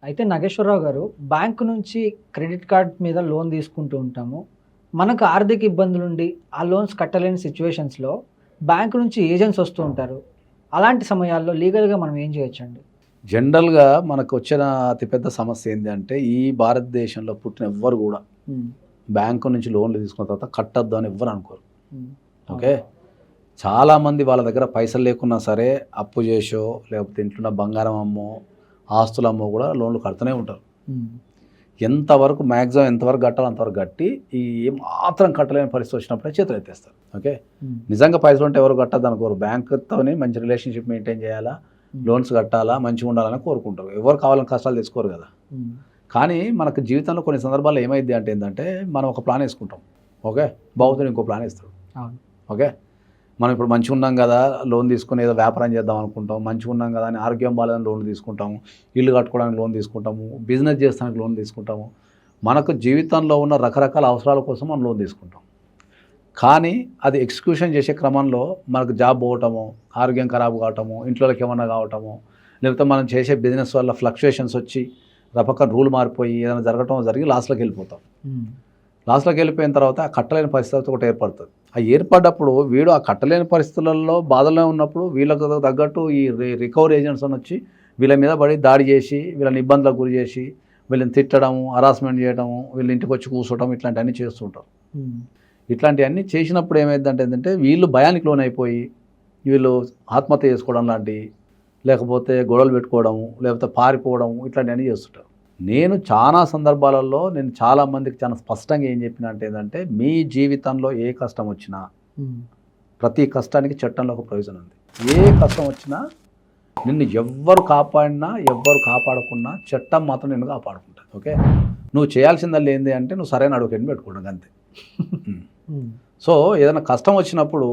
అయితే నాగేశ్వరరావు గారు, బ్యాంకు నుంచి క్రెడిట్ కార్డ్ మీద లోన్ తీసుకుంటూ ఉంటాము. మనకు ఆర్థిక ఇబ్బందులుండి, ఆ లోన్స్ కట్టలేని సిట్యుయేషన్స్‌లో బ్యాంకు నుంచి ఏజెంట్స్ వస్తూ ఉంటారు. అలాంటి సమయాల్లో లీగల్‌గా మనం ఏం చేయొచ్చండి? జనరల్‌గా మనకొచ్చిన అతిపెద్ద సమస్య ఏంది అంటే, ఈ భారతదేశంలో పుట్టిన ఎవ్వరు గూడా హ్మ్. బ్యాంకు నుంచి లోన్‌లు తీసుకున్న తర్వాత కట్టొద్దు అని ఎవ్వరు అనుకోరు. హ్మ్. ఓకే. చాలామంది వాళ్ళ దగ్గర పైసలు లేకున్నా సరే అప్పు చేసో, లేకపోతే ఇంట్లున్న బంగారం అమ్మో, ఆస్తులు అమ్మో కూడా లోన్‌లు కడుతూనే ఉంటారు. హ్మ్. ఎంతవరకు మ్యాక్సిమం ఎంతవరకు కట్టాలో అంతవరకు కట్టి, ఈ ఏమాత్రం కట్టలేని పరిస్థితి వచ్చినప్పుడే చేతులెత్తేస్తారు. ఓకే. హ్మ్. నిజంగా పైసలుంటే ఎవరు కట్టొద్దనుకోరు. బ్యాంకుతోని మంచి రిలేషన్‌షిప్ మెయింటైన్ చేయాలా, లోన్స్ కట్టాలా, మంచిగా ఉండాలని కోరుకుంటారు. ఎవరు కావాలని కష్టాలు తెచ్చుకోరు కదా! హ్మ్. కానీ మనకు జీవితంలో కొన్ని సందర్భాల్లో ఏమైద్ది అంటే ఏందంటే, మనం ఒక ప్లాన్ ఏసుకుంటాం. ఓకే. భగవంతుడు ఇంకో ప్లాన్ ఏస్తాడు. అవును. ఓకే. మనం ఇప్పుడు మంచిగున్నాం కదా! లోన్ తీసుకొని ఏదో వ్యాపారం చేద్దాం అనుకుంటాం. మంచిగున్నాం కదా! అని ఆరోగ్యం బాలేదని లోన్లు తీసుకుంటాము. ఇల్లు కట్టుకోవడానికి లోన్ తీసుకుంటాము. బిజినెస్ చేస్తానికి లోన్ తీసుకుంటాము. మనకు జీవితంలో ఉన్న రకరకాల అవసరాల కోసం మనం లోన్ తీసుకుంటాం. కానీ అది ఎగ్జిక్యూషన్ చేసే క్రమంలో మనకు జాబ్ పోవటము, ఆరోగ్యం ఖరాబ్ కావటము, ఇంట్లోకి ఏమన్నా కావటము, లేకపోతే మనం చేసే బిజినెస్ వల్ల ఫ్లక్చుయేషన్స్ వచ్చి రపక్కన రూల్ మారిపోయి ఏదైనా జరగటం జరిగి లాస్‌లోకి వెళ్ళిపోతాం. హ్మ్. లాస్ట్‌లోకి వెళ్ళిపోయిన తర్వాత ఆ కట్టలేని పరిస్థితి ఒకటి ఏర్పడుతుంది. ఆ ఏర్పడ్డప్పుడు వీడు ఆ కట్టలేని పరిస్థితులలో బాధలో ఉన్నప్పుడు వీళ్ళకు తగ్గట్టు ఈ రికవరీ ఏజెంట్స్ అని వచ్చి వీళ్ళ మీద పడి దాడి చేసి, వీళ్ళని ఇబ్బందులకు గురి చేసి, వీళ్ళని తిట్టడము, హరాస్మెంట్ చేయడము, వీళ్ళ ఇంటికి వచ్చి కూర్చోవడం ఇట్లాంటివన్నీ చేస్తుంటారు. హ్మ్. ఇట్లాంటివన్నీ చేసినప్పుడు ఏమైందంటే ఏంటంటే వీళ్ళు భయానికి లోనైపోయి వీళ్ళు ఆత్మహత్య చేసుకోవడం లాంటివి, లేకపోతే గొడవలు పెట్టుకోవడము, లేకపోతే పారిపోవడం ఇట్లాంటివన్నీ చేస్తుంటారు. నేను చాలా సందర్భాలలో నేను చాలామందికి చాలా స్పష్టంగా ఏం చెప్పినా అంటే ఏంటంటే, మీ జీవితంలో ఏ కష్టం వచ్చినా హ్మ్. ప్రతి కష్టానికి చట్టంలో ఒక ప్రొవిజన్ ఉంది. ఏ కష్టం వచ్చినా నిన్ను ఎవ్వరు కాపాడినా, ఎవ్వరు కాపాడకున్నా చట్టం మాత్రం నిన్ను కాపాడుకుంటుంది. ఓకే. నువ్వు చేయాల్సిందల్లా ఏంది అంటే నువ్వు సరైన అడ్వకేట్‌ని పెట్టుకోవడం అంతే. హ్మ్. సో ఏదైనా కష్టం వచ్చినప్పుడు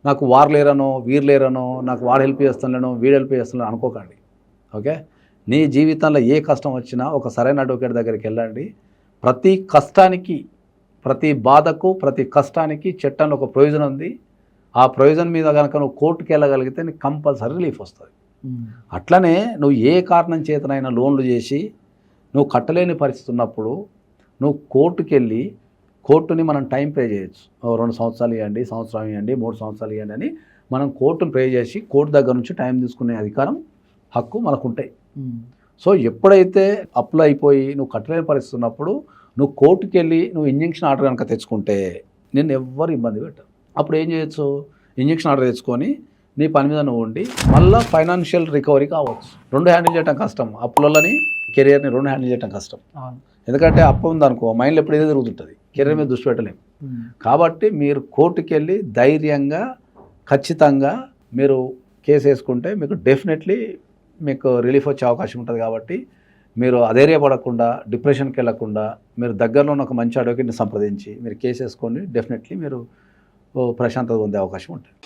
నాకు వారు లేరనో, వీరు లేరనో, నాకు వాడు హెల్ప్ చేస్తున్నాడనో, వీడు హెల్ప్ చేస్తున్నాడో అనుకోకండి. ఓకే. నీ జీవితంలో ఏ కష్టం వచ్చినా ఒక సరైన అడ్వకేట్ దగ్గరికి వెళ్ళండి. ప్రతి కష్టానికి, ప్రతి బాధకు, ప్రతి కష్టానికి చట్టంలో ఒక ప్రొవిజన్ ఉంది. ఆ ప్రొవిజన్ మీద గనక నువ్వు కోర్టుకి వెళ్ళగలిగితే నీకు కంపల్సరీ రిలీఫ్ వస్తుంది. హ్మ్. అట్లనే నువ్వు ఏ కారణం చేతనైనా లోన్లు చేసి నువ్వు కట్టలేని పరిస్థితి ఉన్నప్పుడు నువ్వు కోర్టుకెళ్ళి కోర్టుని మనం టైం పే చేయొచ్చు. 2 సంవత్సరాలు ఇవ్వండి, సంవత్సరం ఇవ్వండి, 3 సంవత్సరాలు ఇవ్వండి అని మనం కోర్టును పే చేసి కోర్టు దగ్గర నుంచి టైం తీసుకునే అధికారం, హక్కు మనకుంటాయి. హ్మ్. సో ఎప్పుడైతే అప్పులు అయిపోయి నువ్వు కట్టలేని పరిస్థితి ఉన్నప్పుడు నువ్వు కోర్టుకెళ్ళి నువ్వు ఇంజంక్షన్ ఆర్డర్ కనుక తెచ్చుకుంటే నిన్ను ఎవ్వరు ఇబ్బంది పెట్టరు. అప్పుడు ఏం చేయొచ్చు, ఇంజంక్షన్ ఆర్డర్ తెచ్చుకొని నీ పని మీద నువ్వు ఉండి మళ్ళీ ఫైనాన్షియల్ రికవరీ కావచ్చు. 2 హ్యాండిల్ చేయడం కష్టం. అప్పులని కెరియర్ని 2 హ్యాండిల్ చేయడం కష్టం. అవును. ఎందుకంటే అప్పు ఉందనుకో మైండ్లో ఎప్పుడు ఏదో తిరుగుతుంటుంది, కెరీర్ మీద దృష్టి పెట్టలేము. హ్మ్. కాబట్టి మీరు కోర్టుకెళ్ళి ధైర్యంగా ఖచ్చితంగా మీరు కేసు వేసుకుంటే మీకు డెఫినెట్లీ మీకు రిలీఫ్ వచ్చే అవకాశం ఉంటుంది. కాబట్టి మీరు అధైర్యపడకుండా, డిప్రెషన్కి వెళ్ళకుండా మీరు దగ్గరలో ఉన్న ఒక మంచి అడ్వకేట్ని సంప్రదించి మీరు కేసు వేసుకోండి. డెఫినెట్లీ మీరు ప్రశాంతత పొందే అవకాశం ఉంటుంది.